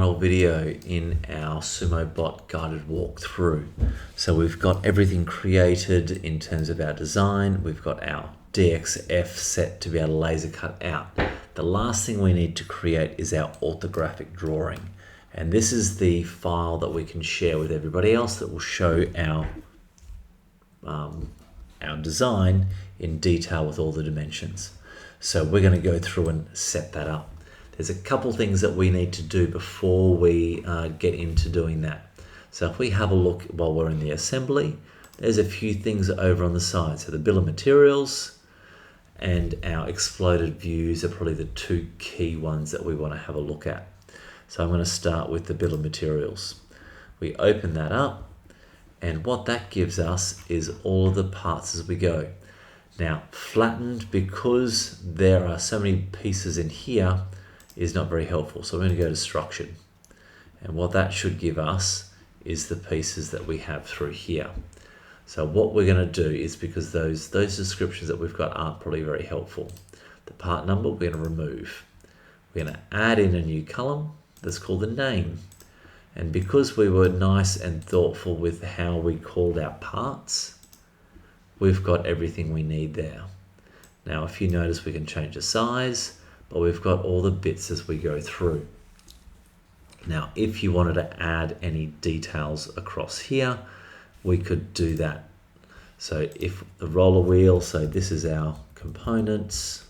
final video in our Sumobot guided walkthrough. So we've got everything created in terms of our design. We've got our DXF set to be able to laser cut out. The last thing we need to create is our orthographic drawing. And this is the file that we can share with everybody else that will show our design in detail with all the dimensions. So we're going to go through and set that up. There's a couple things that we need to do before we get into doing that. So if we have a look while we're in the assembly, there's a few things over on the side. So the bill of materials and our exploded views are probably the two key ones that we want to have a look at. So I'm going to start with the bill of materials. We open that up, and what that gives us is all of the parts as we go. Now, flattened, because there are so many pieces in here, is not very helpful. So we're going to go to structured. And what that should give us is the pieces that we have through here. So what we're going to do is, because those descriptions that we've got aren't probably very helpful, the part number we're going to remove. We're going to add in a new column that's called the name. And because we were nice and thoughtful with how we called our parts, we've got everything we need there. Now, if you notice, we can change the size, but we've got all the bits as we go through. Now, if you wanted to add any details across here, we could do that. So if the roller wheel, so this is our components,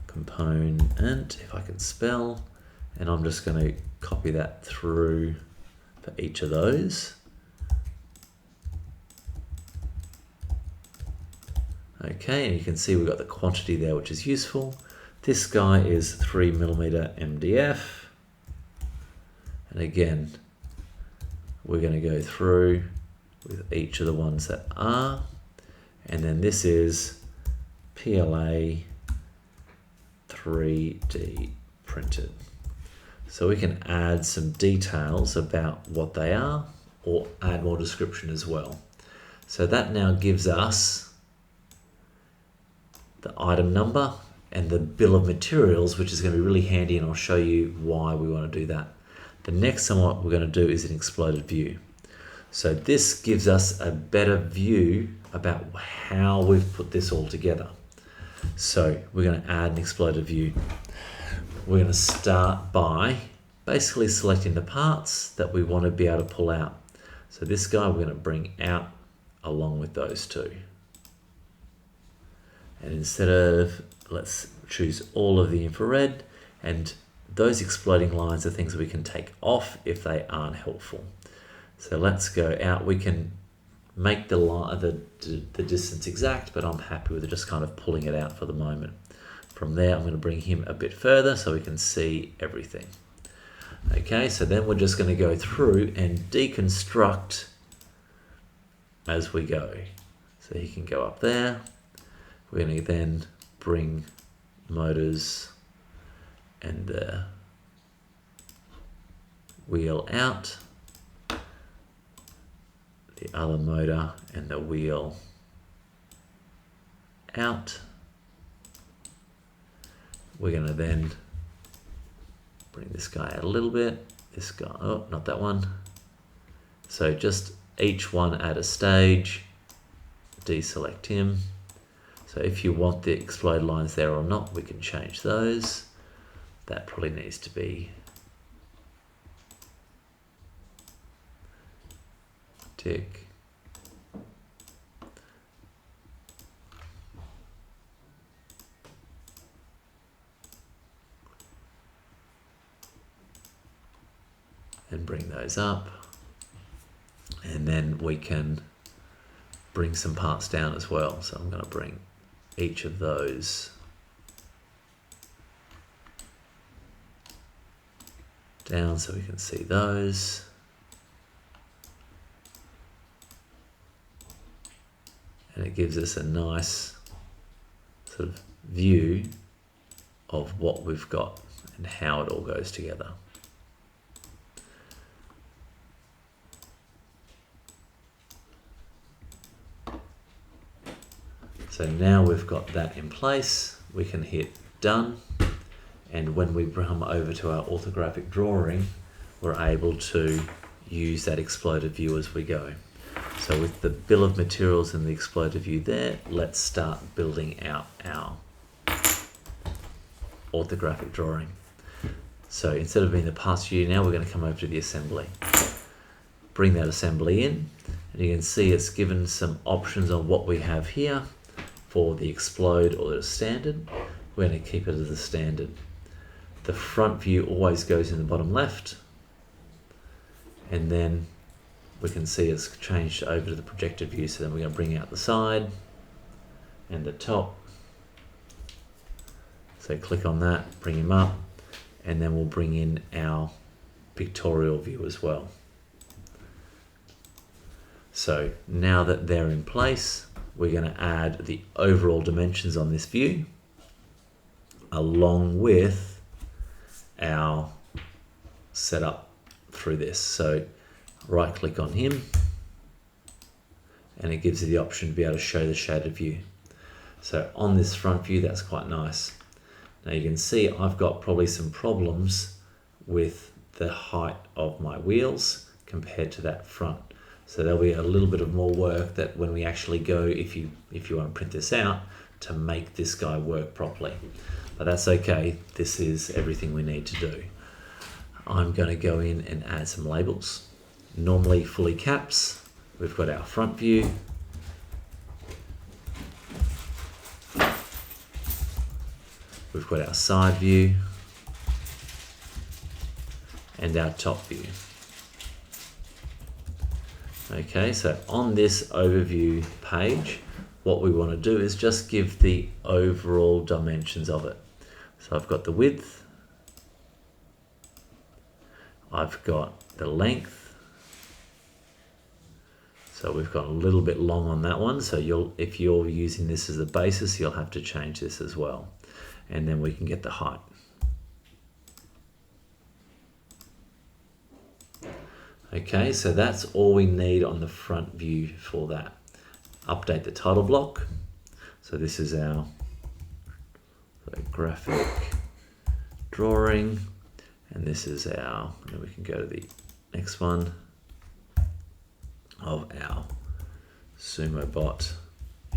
component, if I can spell, and I'm just going to copy that through for each of those. Okay, and you can see we've got the quantity there, which is useful. This guy is 3mm MDF. And again, we're going to go through with each of the ones that are. And then this is PLA 3D printed. So we can add some details about what they are, or add more description as well. So that now gives us the item number and the bill of materials, which is going to be really handy, and I'll show you why we want to do that. The next one, what we're going to do is an exploded view. So this gives us a better view about how we've put this all together. So we're going to add an exploded view. We're going to start by basically selecting the parts that we want to be able to pull out. So this guy we're going to bring out along with those two. And instead of, let's choose all of the infrared, and those exploding lines are things that we can take off if they aren't helpful. So let's go out. We can make the distance exact, but I'm happy with just kind of pulling it out for the moment. From there, I'm going to bring him a bit further so we can see everything. Okay, so then we're just going to go through and deconstruct as we go. So he can go up there. We're going to then bring motors and the wheel out, the other motor and the wheel out. We're going to then bring this guy out a little bit, this guy, oh, not that one. So just each one at a stage, deselect him. So if you want the explode lines there or not, we can change those. That probably needs to be tick. And bring those up. And then we can bring some parts down as well. So I'm going to bring each of those down so we can see those. And it gives us a nice sort of view of what we've got and how it all goes together. So now we've got that in place, we can hit done, And when we come over to our orthographic drawing, we're able to use that exploded view as we go. So with the bill of materials and the exploded view there, let's start building out our orthographic drawing. So instead of being the pass view now, we're going to come over to the assembly. Bring that assembly in, and you can see it's given some options on what we have here for the explode or the standard. We're going to keep it as the standard. The front view always goes in the bottom left, and then we can see it's changed over to the projected view. So then we're going to bring out the side and the top. So click on that, bring him up, and then we'll bring in our pictorial view as well. So now that they're in place, we're going to add the overall dimensions on this view along with our setup through this. So right click on him, and it gives you the option to be able to show the shaded view. So on this front view, that's quite nice. Now you can see I've got probably some problems with the height of my wheels compared to that front. So there'll be a little bit of more work that when we actually go, if you want to print this out, to make this guy work properly. But that's okay, this is everything we need to do. I'm going to go in and add some labels. Normally fully caps. We've got our front view. We've got our side view and our top view. Okay, so on this overview page, what we want to do is just give the overall dimensions of it. So I've got the width, I've got the length, so we've got a little bit long on that one, so if you're using this as a basis, you'll have to change this as well. And then we can get the height. Okay, so that's all we need on the front view for that. Update the title block. So this is our graphic drawing, and this is our, and then we can go to the next one of our Sumobot,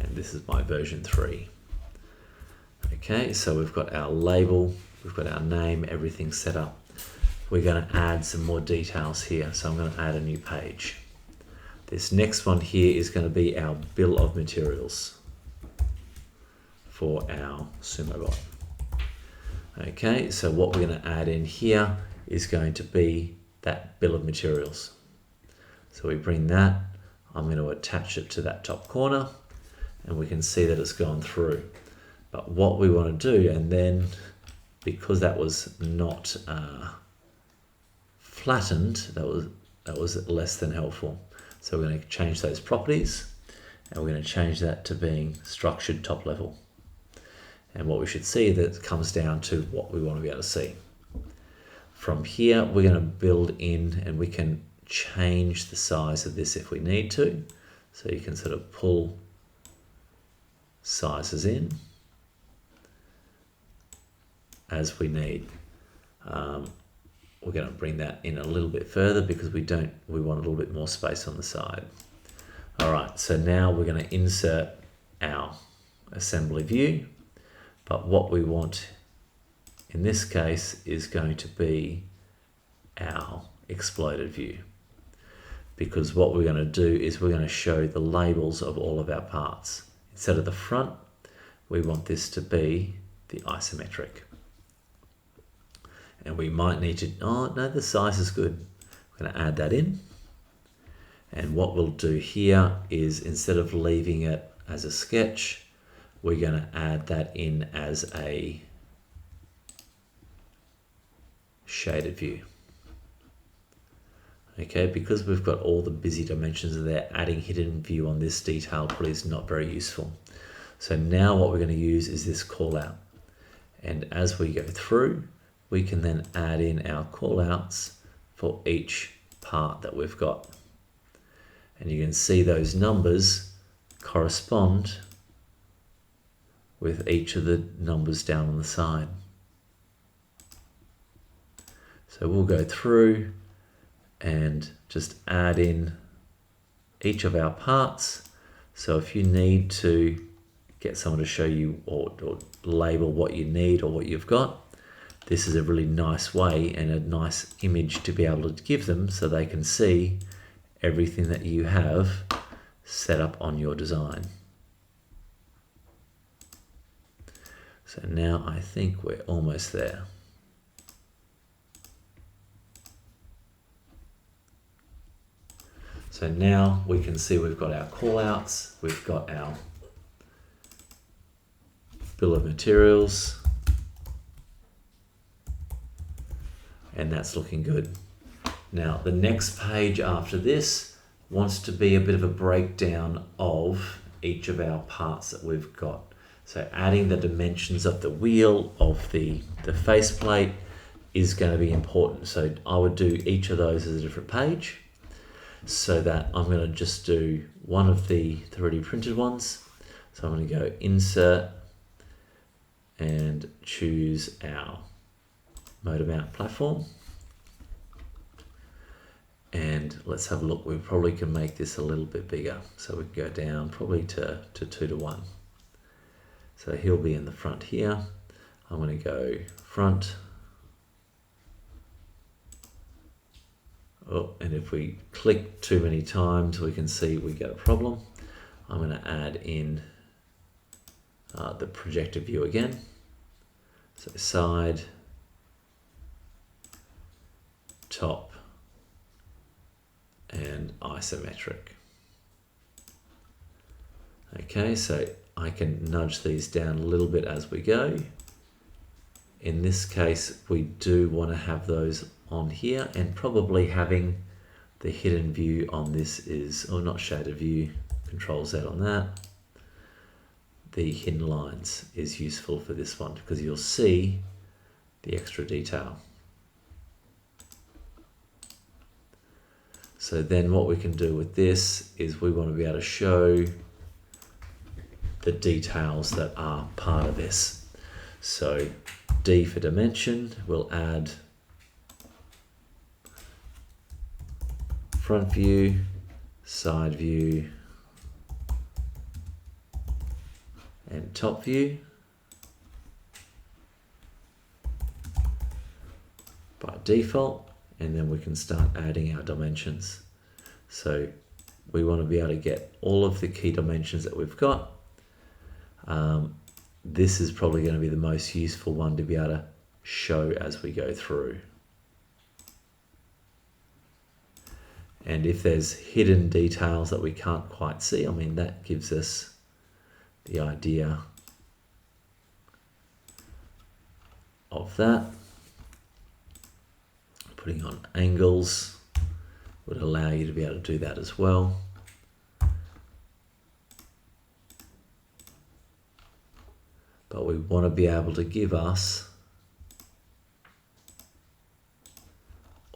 and this is my version 3. Okay, so we've got our label, we've got our name, everything set up. We're going to add some more details here, so I'm going to add a new page. This next one here is going to be our bill of materials for our Sumobot. Okay, so what we're going to add in here is going to be that bill of materials. So we bring that, I'm going to attach it to that top corner, and we can see that it's gone through. But what we want to do, and then because that was not flattened, that was less than helpful. So we're going to change those properties, and we're going to change that to being structured top level. And what we should see that it comes down to what we want to be able to see. From here, we're going to build in, and we can change the size of this if we need to. So you can sort of pull sizes in as we need. We're going to bring that in a little bit further because we want a little bit more space on the side. All right, so now we're going to insert our assembly view, but what we want in this case is going to be our exploded view, because what we're going to do is we're going to show the labels of all of our parts. Instead of the front, we want this to be the isometric. And we might need to, oh no, the size is good. We're going to add that in. And what we'll do here is, instead of leaving it as a sketch, we're going to add that in as a shaded view. Okay, because we've got all the busy dimensions there, adding hidden view on this detail probably is not very useful. So now what we're going to use is this call out. And as we go through, we can then add in our call outs for each part that we've got. And you can see those numbers correspond with each of the numbers down on the side. So we'll go through and just add in each of our parts. So if you need to get someone to show you or label what you need or what you've got, this is a really nice way and a nice image to be able to give them so they can see everything that you have set up on your design. So now I think we're almost there. So now we can see we've got our callouts, we've got our bill of materials, and that's looking good. Now the next page after this wants to be a bit of a breakdown of each of our parts that we've got. So adding the dimensions of the wheel, of the faceplate is going to be important. So I would do each of those as a different page, so that I'm going to just do one of the 3D printed ones. So I'm going to go insert and choose our motor mount platform. And let's have a look. We probably can make this a little bit bigger. So we can go down probably to 2:1. So he'll be in the front here. I'm going to go front. Oh, and if we click too many times, we can see we get a problem. I'm going to add in the projector view again. So side, top, and isometric. Okay, so I can nudge these down a little bit as we go. In this case, we do want to have those on here, and probably having the hidden view on this is, or not shaded view, Control Z on that. The hidden lines is useful for this one because you'll see the extra detail. So then what we can do with this is we want to be able to show the details that are part of this. So D for dimension, we'll add front view, side view, and top view by default, and then we can start adding our dimensions. So we want to be able to get all of the key dimensions that we've got. This is probably going to be the most useful one to be able to show as we go through. And if there's hidden details that we can't quite see, I mean, that gives us the idea of that. Putting on angles would allow you to be able to do that as well. But we want to be able to give us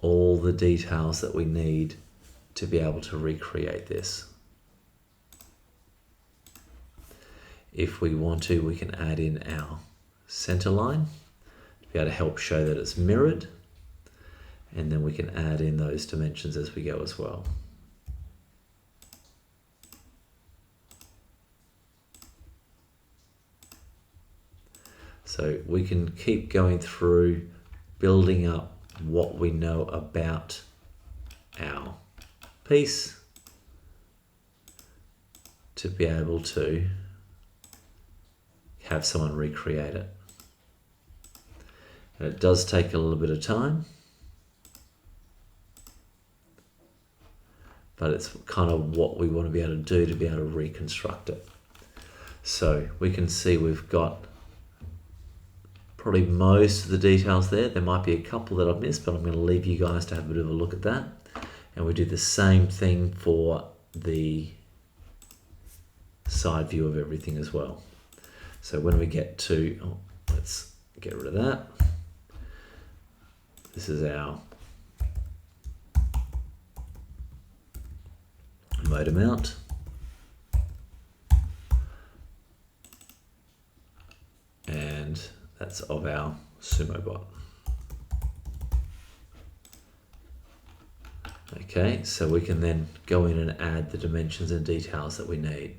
all the details that we need to be able to recreate this. If we want to, we can add in our center line to be able to help show that it's mirrored, and then we can add in those dimensions as we go as well. So we can keep going through building up what we know about our piece to be able to have someone recreate it. And it does take a little bit of time, but it's kind of what we want to be able to do to be able to reconstruct it. So we can see we've got probably most of the details there. There might be a couple that I've missed, but I'm going to leave you guys to have a bit of a look at that. And we do the same thing for the side view of everything as well. So when we get to, let's get rid of that. This is our motor mount. And that's of our Sumobot. Okay, so we can then go in and add the dimensions and details that we need.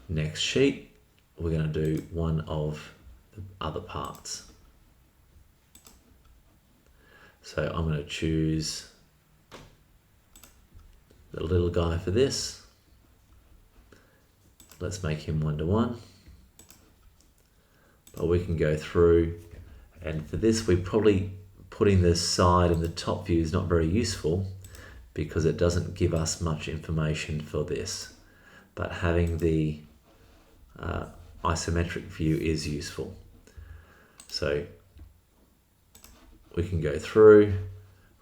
Next sheet, we're going to do one of the other parts. So I'm going to choose the little guy for this. Let's make him 1-to-1. But we can go through, and for this we probably putting the side and the top view is not very useful because it doesn't give us much information for this. But having the isometric view is useful. So we can go through.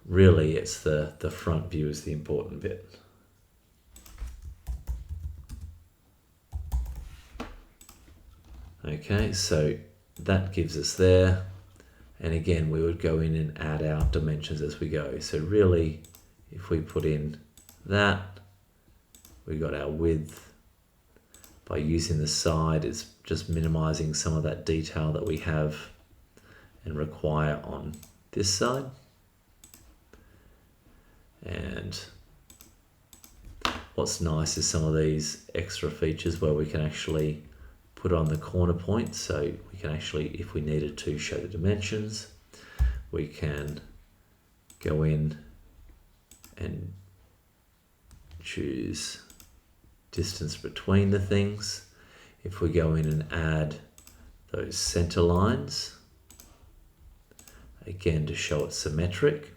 Really, it's the front view is the important bit. Okay, so that gives us there. And again, we would go in and add our dimensions as we go. So really, if we put in that, we got our width. By using the side, it's just minimizing some of that detail that we have and require on this side. And what's nice is some of these extra features where we can actually put on the corner points, so we can actually, if we needed to, show the dimensions. We can go in and choose distance between the things. If we go in and add those center lines, again to show it symmetric,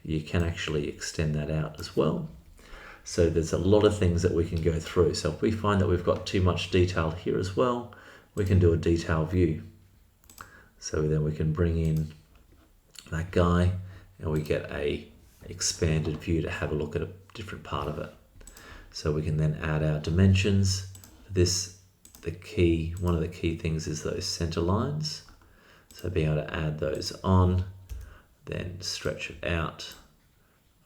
you can actually extend that out as well. So there's a lot of things that we can go through. So if we find that we've got too much detail here as well, we can do a detail view. So then we can bring in that guy and we get a expanded view to have a look at a different part of it. So we can then add our dimensions. For this, one of the key things is those center lines. So being able to add those on, then stretch it out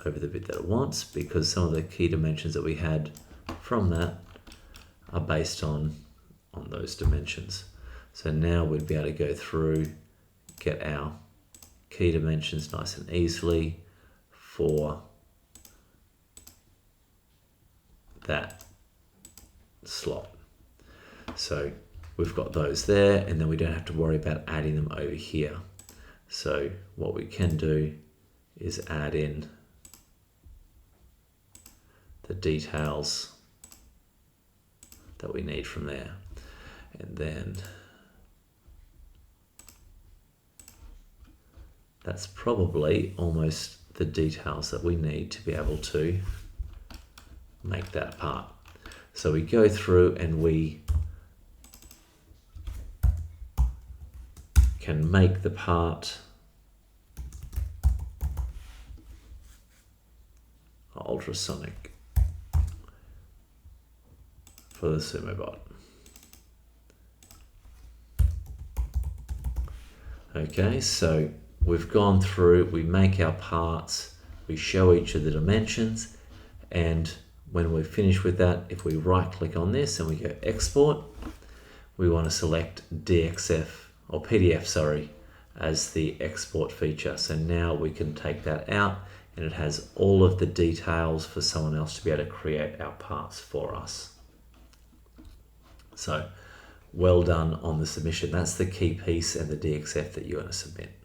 over the bit that it wants, because some of the key dimensions that we had from that are based on those dimensions. So now we'd be able to go through, get our key dimensions nice and easily for that slot. So we've got those there, and then we don't have to worry about adding them over here. So what we can do is add in the details that we need from there. And then that's probably almost the details that we need to be able to make that part. So we go through and we can make the part ultrasonic for the Sumobot. Okay, so we've gone through, we make our parts, we show each of the dimensions, and when we're finished with that, if we right click on this and we go export, we want to select DXF or PDF, sorry, as the export feature. So now we can take that out and it has all of the details for someone else to be able to create our parts for us. So well done on the submission. That's the key piece and the DXF that you want to submit.